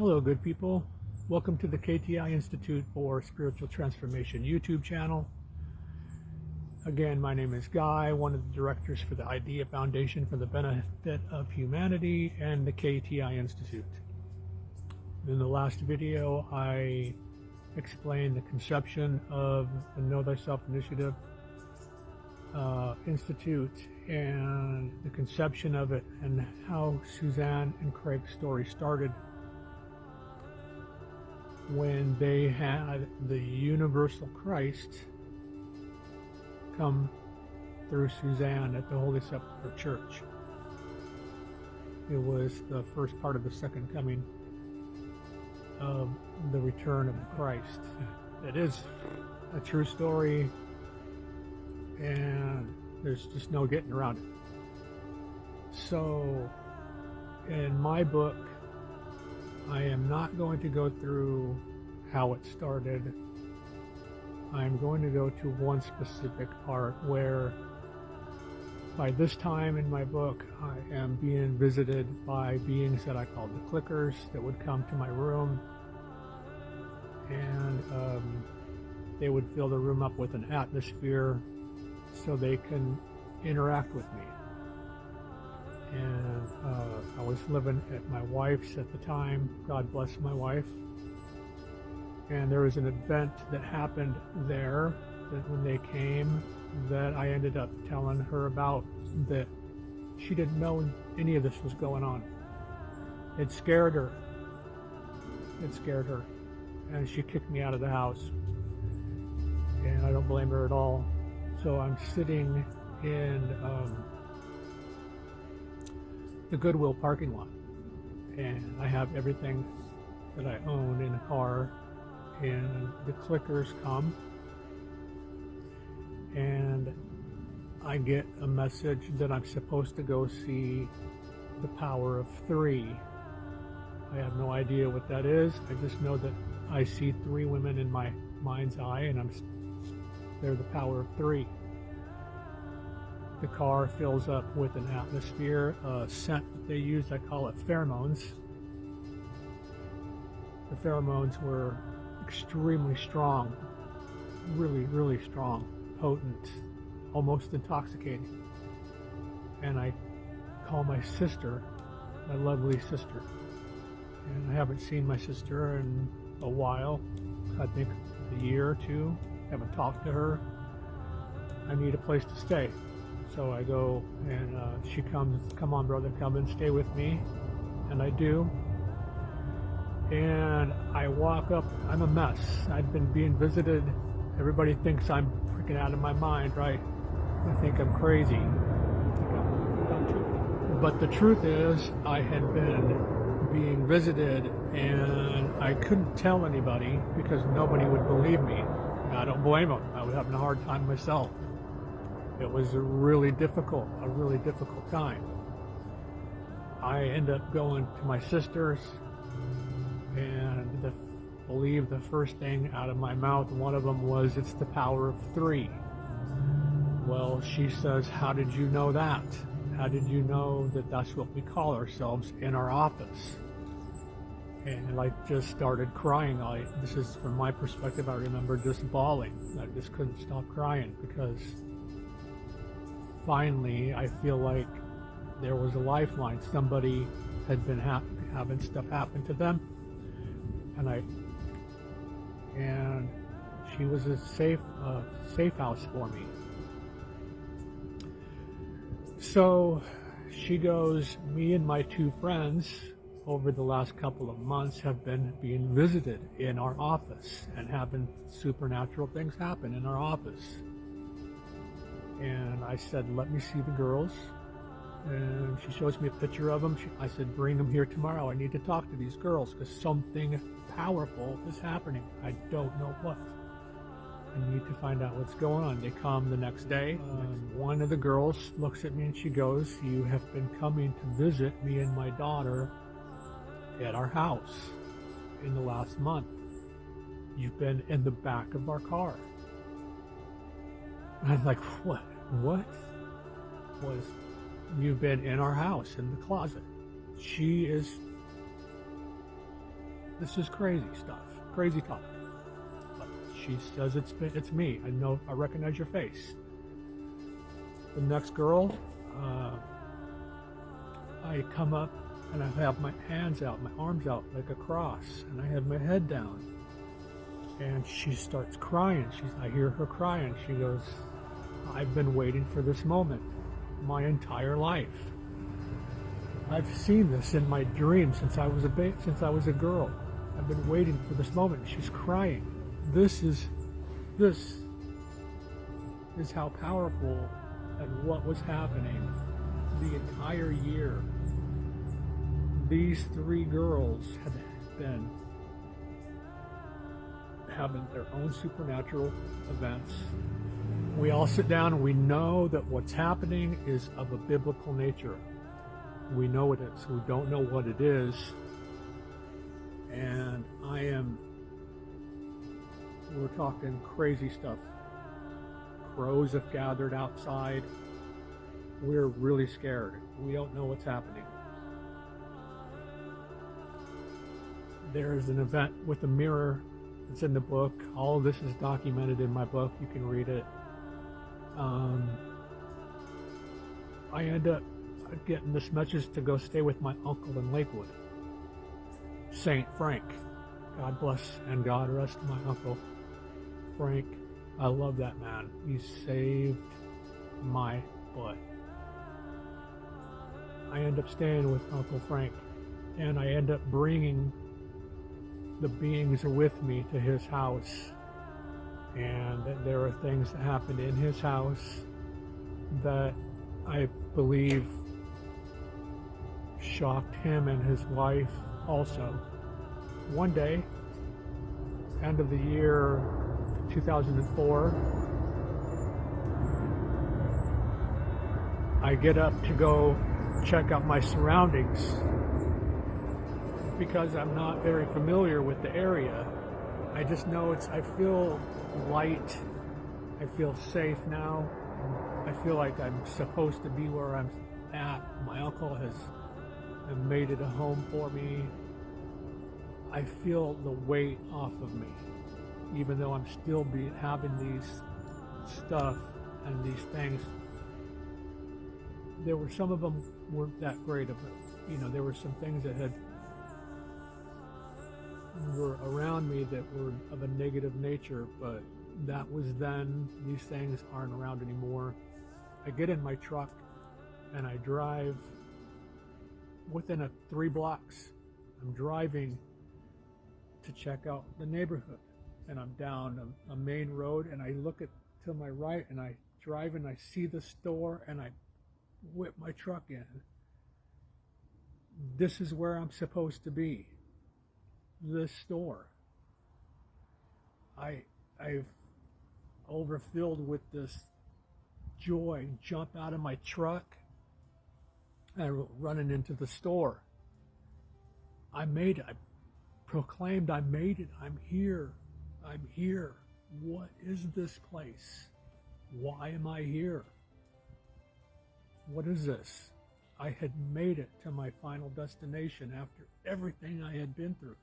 Hello, good people. Welcome to the KTI Institute for Spiritual Transformation YouTube channel. Again, my name is Guy, one of the directors for the Idea Foundation for the Benefit of Humanity and the KTI Institute. In the last video, I explained the conception of the Know Thyself Initiative Institute and the conception of it and how Suzanne and Craig's story started when they had the universal Christ come through Suzanne at the Holy Sepulchre Church. It was the first part of the second coming of the return of Christ. It is a true story, and there's just no getting around it. So, in my book, I am not going to go through how it started. I'm going to go to one specific part where, by this time in my book, I am being visited by beings that I called the clickers that would come to my room, and they would fill the room up with an atmosphere so they can interact with me. And I was living at my wife's at the time. God bless my wife. And there was an event that happened there that when they came that I ended up telling her about, that she didn't know any of this was going on. It scared her. It scared her. And she kicked me out of the house. And I don't blame her at all. So I'm sitting in the Goodwill parking lot, and I have everything that I own in a car, and the clickers come, and I get a message that I'm supposed to go see the power of 3. I have no idea what that is. I just know that I see 3 women in my mind's eye, and they're the power of 3. The car fills up with an atmosphere, a scent that they use, I call it pheromones. The pheromones were extremely strong, really, really strong, potent, almost intoxicating. And I call my sister, my lovely sister. And I haven't seen my sister in a while, I think a year or two. Haven't talked to her. I need a place to stay. So I go, and she comes, come on brother, come and stay with me. And I do. And I walk up, I'm a mess. I've been being visited. Everybody thinks I'm freaking out of my mind, right? I think I'm crazy. But the truth is, I had been being visited, and I couldn't tell anybody because nobody would believe me. I don't blame them. I was having a hard time myself. It was a really difficult time. I end up going to my sister's, and believe the first thing out of my mouth, one of them was, "It's the power of 3." Well, she says, "How did you know that? How did you know that that's what we call ourselves in our office?" And I just started crying. This is from my perspective, I remember just bawling. I just couldn't stop crying because finally I feel like there was a lifeline. Somebody had been having stuff happen to them, and she was a safe house for me. So she goes, me and my 2 friends over the last couple of months have been being visited in our office and having supernatural things happen in our office. And I said, let me see the girls. And she shows me a picture of them. I said, bring them here tomorrow. I need to talk to these girls because something powerful is happening. I don't know what. I need to find out what's going on. They come the next day. One of the girls looks at me and she goes, you have been coming to visit me and my daughter at our house in the last month. You've been in the back of our car. I'm like, what? You've been in our house, in the closet. She is This is crazy stuff, crazy talk. But she says it's me. I recognize your face. The next girl, I come up and I have my hands out, my arms out like a cross, and I have my head down. And she starts crying. I hear her crying. She goes, I've been waiting for this moment my entire life. I've seen this in my dreams since I was a girl. I've been waiting for this moment. She's crying. This is how powerful and what was happening the entire year. These three girls had been having their own supernatural events. We all sit down and we know that what's happening is of a biblical nature. We know it is. We don't know what it is. And we're talking crazy stuff. Crows have gathered outside. We're really scared. We don't know what's happening. There's an event with a mirror. It's in the book. All of this is documented in my book. You can read it. I end up getting this message to go stay with my uncle in Lakewood, Saint Frank. God bless and God rest my uncle Frank. I love that man. He saved my butt. I end up staying with Uncle Frank, and I end up bringing the beings with me to his house. And there are things that happened in his house that I believe shocked him and his wife also. One day, end of the year 2004, I get up to go check out my surroundings because I'm not very familiar with the area. I just know I feel light. I feel safe now. I feel like I'm supposed to be where I'm at. My uncle has made it a home for me. I feel the weight off of me, even though I'm still having these stuff and these things. There were some of them weren't that great of it. There were some things that were around me that were of a negative nature, but that was then. These things aren't around anymore. I get in my truck and I drive within 3 blocks. I'm driving to check out the neighborhood, and I'm down a main road, and I look to my right, and I drive and I see the store, and I whip my truck in. This is where I'm supposed to be. This store. I've overfilled with this joy, jump out of my truck and running into the store. I made it. I proclaimed I made it. I'm here. I'm here. What is this place? Why am I here? What is this? I had made it to my final destination after everything I had been through.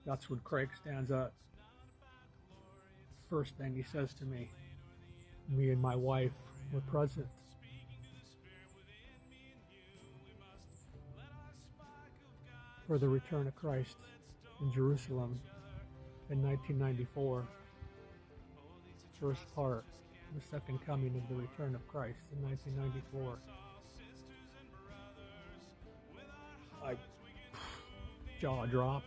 That's when Craig stands up. First thing he says to me and my wife were present. For the return of Christ in Jerusalem in 1994. First part, the second coming of the return of Christ in 1994. I jaw dropped.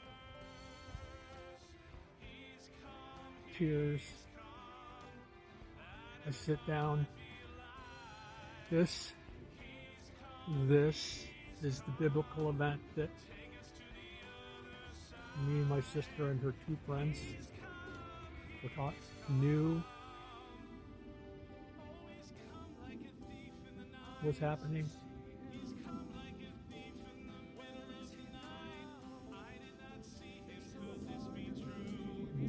Tears. I sit down. This is the biblical event that me and my sister and her 2 friends were taught, knew was happening.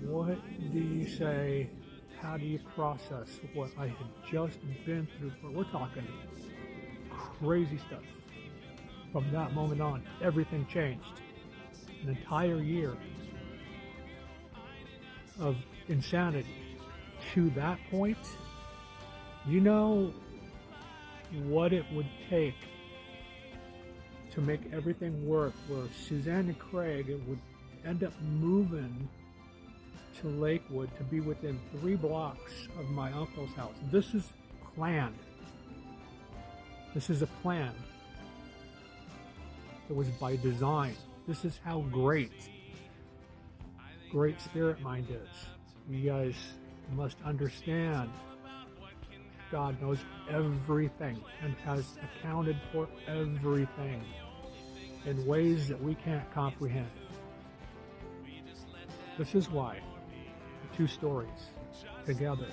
What do you say? How do you process what I had just been through? We're talking crazy stuff. From that moment on, everything changed. an entire year of insanity to that point, you know what it would take to make everything work, where Suzanne and Craig would end up moving to Lakewood to be within 3 blocks of my uncle's house. This is planned. This is a plan. It was by design. This is how great Spirit Mind is. You guys must understand God knows everything and has accounted for everything in ways that we can't comprehend. This is why the 2 stories together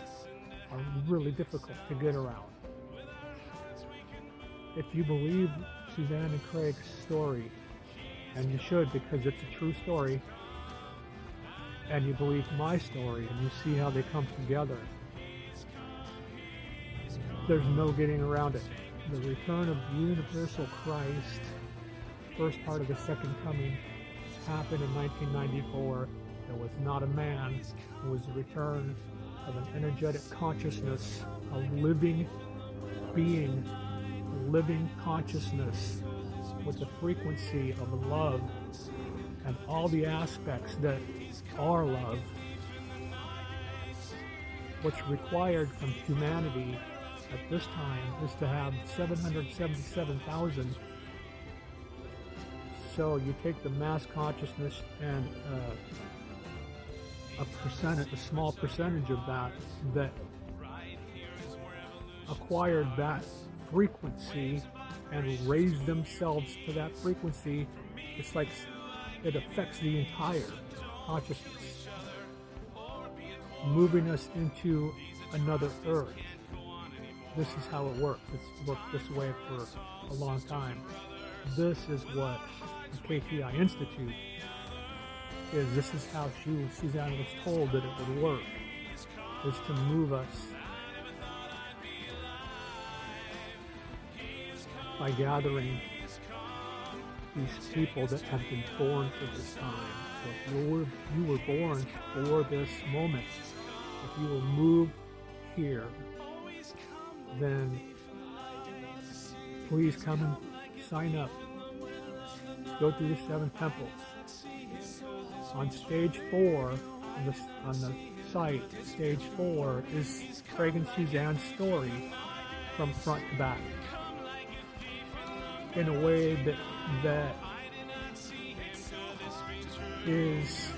are really difficult to get around. If you believe Suzanne and Craig's story, and you should because it's a true story, and you believe my story and you see how they come together, there's no getting around it. The return of universal Christ, first part of the second coming, happened in 1994. It was not a man. It was the return of an energetic consciousness, a living being, a living consciousness with the frequency of love and all the aspects that are love. What's required from humanity at this time is to have 777,000. So you take the mass consciousness and a small percentage of that acquired that frequency and raised themselves to that frequency. It's like it affects the entire consciousness, moving us into another earth. This is how it works. It's worked this way for a long time. This is what the KPI Institute is. This is how Suzanne was told that it would work, is to move us by gathering these people that have been born for this time. So if you were born for this moment, if you were moved here, then please come and sign up. Go through the 7 temples. On stage 4, on the site, stage 4 is Craig and Suzanne's story from front to back, in a way that is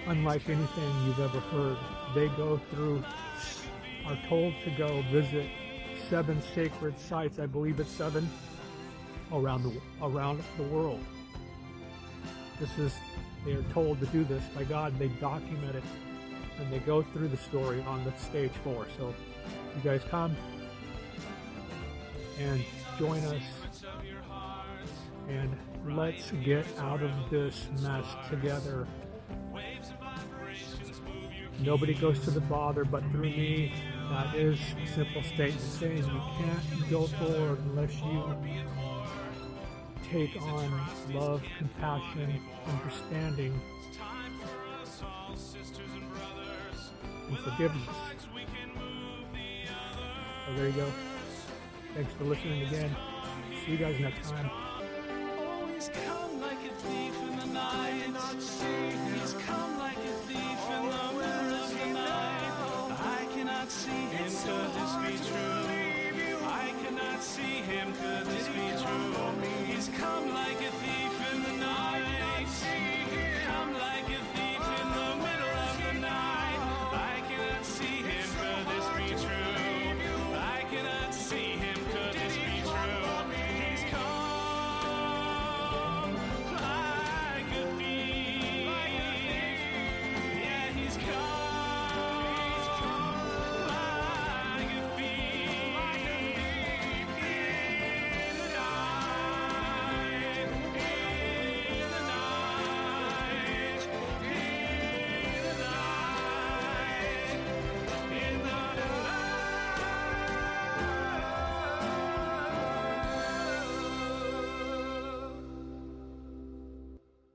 unlike anything you've ever heard. They are told to go visit 7 sacred sites. I believe it's 7 around the world. They are told to do this by God. They document it and they go through the story on the stage 4. So you guys come and join us, and let's get out of this mess together. Nobody goes to the Father but through me. That is a simple statement saying you can't go forward unless you take on love, compassion, understanding, and forgiveness. So there you go. Thanks for listening again. See you guys next time.